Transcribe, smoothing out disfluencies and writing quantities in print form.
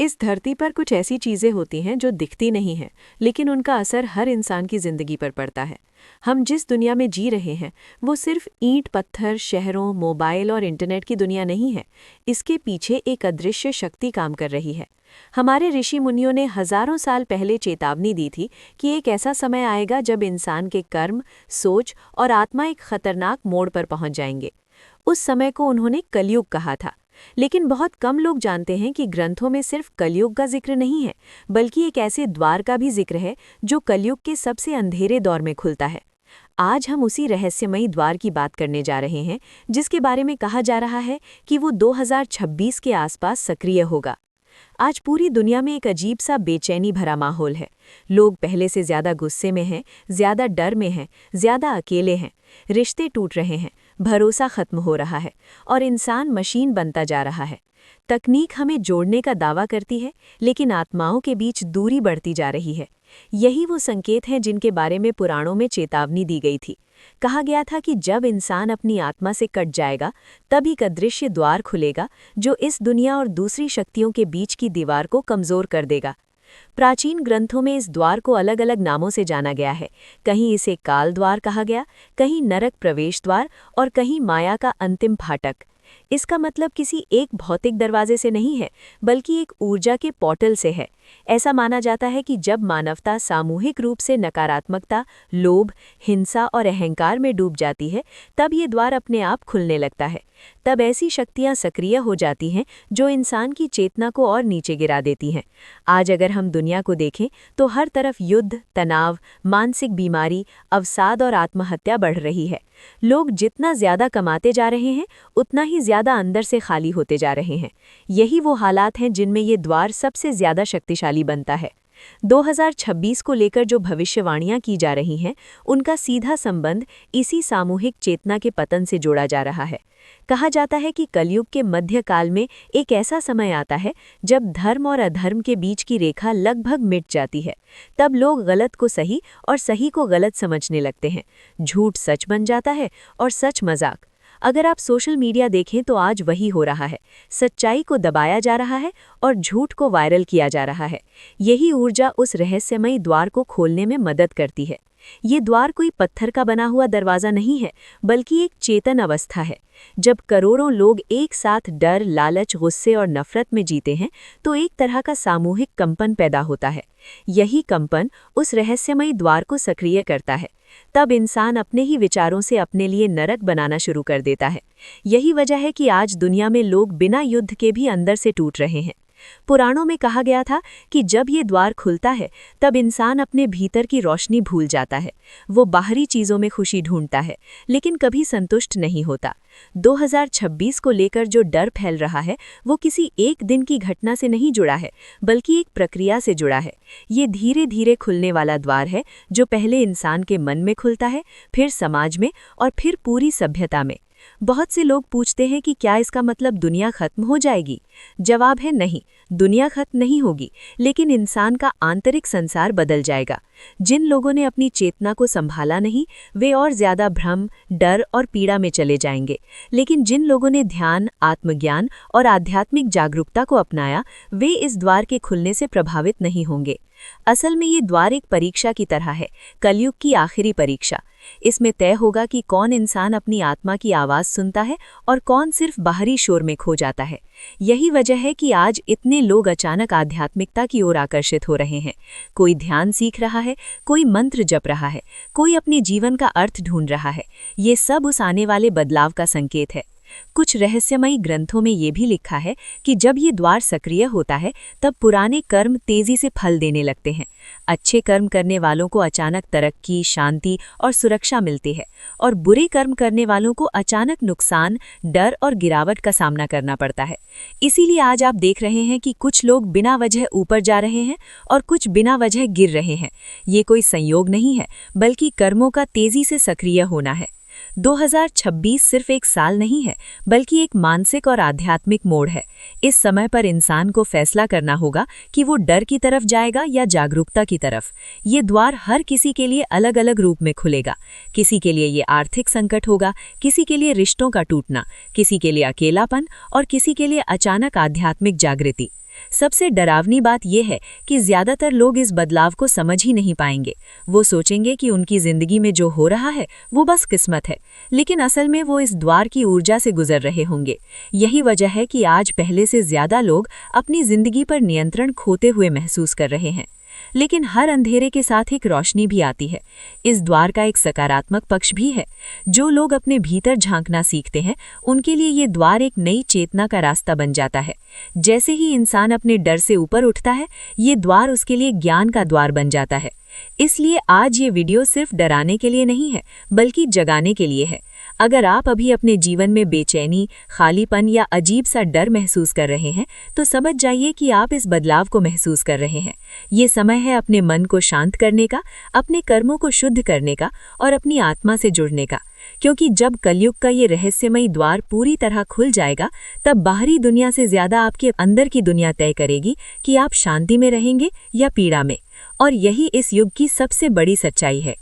इस धरती पर कुछ ऐसी चीजें होती हैं जो दिखती नहीं हैं, लेकिन उनका असर हर इंसान की जिंदगी पर पड़ता है। हम जिस दुनिया में जी रहे हैं, वो सिर्फ ईंट पत्थर, शहरों, मोबाइल और इंटरनेट की दुनिया नहीं है। इसके पीछे एक अदृश्य शक्ति काम कर रही है। हमारे ऋषि मुनियों ने हजारों साल पहले चेतावनी दी थी कि एक ऐसा समय आएगा जब इंसान के कर्म, सोच और आत्मा एक खतरनाक मोड़ पर पहुंच जाएंगे। उस समय को उन्होंने कलयुग कहा था। लेकिन बहुत कम लोग जानते हैं कि ग्रंथों में सिर्फ कलयुग का जिक्र नहीं है, बल्कि एक ऐसे द्वार का भी जिक्र है जो कलयुग के सबसे अंधेरे दौर में खुलता है। आज हम उसी रहस्यमयी द्वार की बात करने जा रहे हैं, जिसके बारे में कहा जा रहा है कि वो 2026 के आसपास सक्रिय होगा। आज पूरी दुनिया में एक अजीब सा बेचैनी भरा माहौल है। लोग पहले से ज्यादा गुस्से में हैं, ज्यादा डर में हैं, ज्यादा अकेले हैं। रिश्ते टूट रहे हैं, भरोसा खत्म हो रहा है और इंसान मशीन बनता जा रहा है। तकनीक हमें जोड़ने का दावा करती है, लेकिन आत्माओं के बीच दूरी बढ़ती जा रही है। यही वो संकेत हैं जिनके बारे में पुराणों में चेतावनी दी गई थी। कहा गया था कि जब इंसान अपनी आत्मा से कट जाएगा, तब एक अदृश्य द्वार खुलेगा जो इस दुनिया और दूसरी शक्तियों के बीच की दीवार को कमजोर कर देगा। प्राचीन ग्रंथों में इस द्वार को अलग अलग नामों से जाना गया है। कहीं इसे काल द्वार कहा गया, कहीं नरक प्रवेश द्वार और कहीं माया का अंतिम फाटक। इसका मतलब किसी एक भौतिक दरवाजे से नहीं है, बल्कि एक ऊर्जा के पोर्टल से है। ऐसा माना जाता है कि जब मानवता सामूहिक रूप से नकारात्मकता, लोभ, हिंसा और अहंकार में डूब जाती है, तब ये द्वार अपने आप खुलने लगता है। तब ऐसी शक्तियां सक्रिय हो जाती हैं जो इंसान की चेतना को और नीचे गिरा देती हैं। आज अगर हम दुनिया को देखें तो हर तरफ युद्ध, तनाव, मानसिक बीमारी, अवसाद और आत्महत्या बढ़ रही है। लोग जितना ज्यादा कमाते जा रहे हैं, उतना ही ज्यादा अंदर से खाली होते जा रहे हैं। यही वो हालात हैं जिनमें ये द्वार सबसे ज्यादा शक्तिशाली बनता है। 2026 को लेकर जो भविष्यवाणियां की जा रही हैं, उनका सीधा संबंध इसी सामूहिक चेतना के पतन से जोड़ा जा रहा है। कहा जाता है कि कलयुग के मध्यकाल में एक ऐसा समय आता है जब धर्म और अधर्म के बीच की रेखा लगभग मिट जाती है। तब लोग गलत को सही और सही को गलत समझने लगते हैं। झूठ सच बन जाता है और सच मजाक। अगर आप सोशल मीडिया देखें तो आज वही हो रहा है। सच्चाई को दबाया जा रहा है और झूठ को वायरल किया जा रहा है। यही ऊर्जा उस रहस्यमयी द्वार को खोलने में मदद करती है। ये द्वार कोई पत्थर का बना हुआ दरवाजा नहीं है, बल्कि एक चेतन अवस्था है। जब करोड़ों लोग एक साथ डर, लालच, गुस्से और नफरत में जीते हैं, तो एक तरह का सामूहिक कंपन पैदा होता है। यही कंपन उस रहस्यमयी द्वार को सक्रिय करता है। तब इंसान अपने ही विचारों से अपने लिए नरक बनाना शुरू कर देता है। यही वजह है कि आज दुनिया में लोग बिना युद्ध के भी अंदर से टूट रहे हैं। पुराणों में कहा गया था कि जब ये द्वार खुलता है, तब इंसान अपने भीतर की रोशनी भूल जाता है। वो बाहरी चीजों में खुशी ढूंढता है, लेकिन कभी संतुष्ट नहीं होता। 2026 को लेकर जो डर फैल रहा है, वो किसी एक दिन की घटना से नहीं जुड़ा है, बल्कि एक प्रक्रिया से जुड़ा है। ये धीरे धीरे खुलने वाला द्वार है, जो पहले इंसान के मन में खुलता है, फिर समाज में और फिर पूरी सभ्यता में। बहुत से लोग पूछते हैं कि क्या इसका मतलब दुनिया खत्म हो जाएगी? जवाब है नहीं, दुनिया खत्म नहीं होगी, लेकिन इंसान का आंतरिक संसार बदल जाएगा। जिन लोगों ने अपनी चेतना को संभाला नहीं, वे और ज्यादा भ्रम, डर और पीड़ा में चले जाएंगे। लेकिन जिन लोगों ने ध्यान, आत्मज्ञान और आध्यात्मिक जागरूकता को अपनाया, वे इस द्वार के खुलने से प्रभावित नहीं होंगे। असल में ये द्वार एक परीक्षा की तरह है, कलयुग की आखिरी परीक्षा। इसमें तय होगा कि कौन इंसान अपनी आत्मा की आवाज सुनता है और कौन सिर्फ बाहरी शोर में खो जाता है। यही वजह है कि आज इतने लोग अचानक आध्यात्मिकता की ओर आकर्षित हो रहे हैं। कोई ध्यान सीख रहा है, कोई मंत्र जप रहा है, कोई अपने जीवन का अर्थ ढूंढ रहा है। ये सब उस आने वाले बदलाव का संकेत है। कुछ रहस्यमयी ग्रंथों में ये भी लिखा है कि जब ये द्वार सक्रिय होता है, तब पुराने कर्म तेजी से फल देने लगते हैं। अच्छे कर्म करने वालों को अचानक तरक्की, शांति और सुरक्षा मिलती है, और बुरे कर्म करने वालों को अचानक नुकसान, डर और गिरावट का सामना करना पड़ता है। इसीलिए आज आप देख रहे हैं कि कुछ लोग बिना वजह ऊपर जा रहे हैं और कुछ बिना वजह गिर रहे हैं। ये कोई संयोग नहीं है, बल्कि कर्मों का तेजी से सक्रिय होना है। 2026 सिर्फ एक साल नहीं है, बल्कि एक मानसिक और आध्यात्मिक मोड़ है। इस समय पर इंसान को फैसला करना होगा कि वो डर की तरफ जाएगा या जागरूकता की तरफ। ये द्वार हर किसी के लिए अलग अलग रूप में खुलेगा। किसी के लिए ये आर्थिक संकट होगा, किसी के लिए रिश्तों का टूटना, किसी के लिए अकेलापन और किसी के लिए अचानक आध्यात्मिक जागृति। सबसे डरावनी बात यह है कि ज़्यादातर लोग इस बदलाव को समझ ही नहीं पाएंगे। वो सोचेंगे कि उनकी ज़िंदगी में जो हो रहा है वो बस किस्मत है, लेकिन असल में वो इस द्वार की ऊर्जा से गुजर रहे होंगे। यही वजह है कि आज पहले से ज़्यादा लोग अपनी ज़िंदगी पर नियंत्रण खोते हुए महसूस कर रहे हैं। लेकिन हर अंधेरे के साथ एक रोशनी भी आती है। इस द्वार का एक सकारात्मक पक्ष भी है। जो लोग अपने भीतर झांकना सीखते हैं, उनके लिए ये द्वार एक नई चेतना का रास्ता बन जाता है। जैसे ही इंसान अपने डर से ऊपर उठता है, ये द्वार उसके लिए ज्ञान का द्वार बन जाता है। इसलिए आज ये वीडियो सिर्फ डराने के लिए नहीं है, बल्कि जगाने के लिए है। अगर आप अभी अपने जीवन में बेचैनी, खालीपन या अजीब सा डर महसूस कर रहे हैं, तो समझ जाइए कि आप इस बदलाव को महसूस कर रहे हैं। ये समय है अपने मन को शांत करने का, अपने कर्मों को शुद्ध करने का और अपनी आत्मा से जुड़ने का। क्योंकि जब कलयुग का ये रहस्यमयी द्वार पूरी तरह खुल जाएगा, तब बाहरी दुनिया से ज्यादा आपके अंदर की दुनिया तय करेगी कि आप शांति में रहेंगे या पीड़ा में। और यही इस युग की सबसे बड़ी सच्चाई है।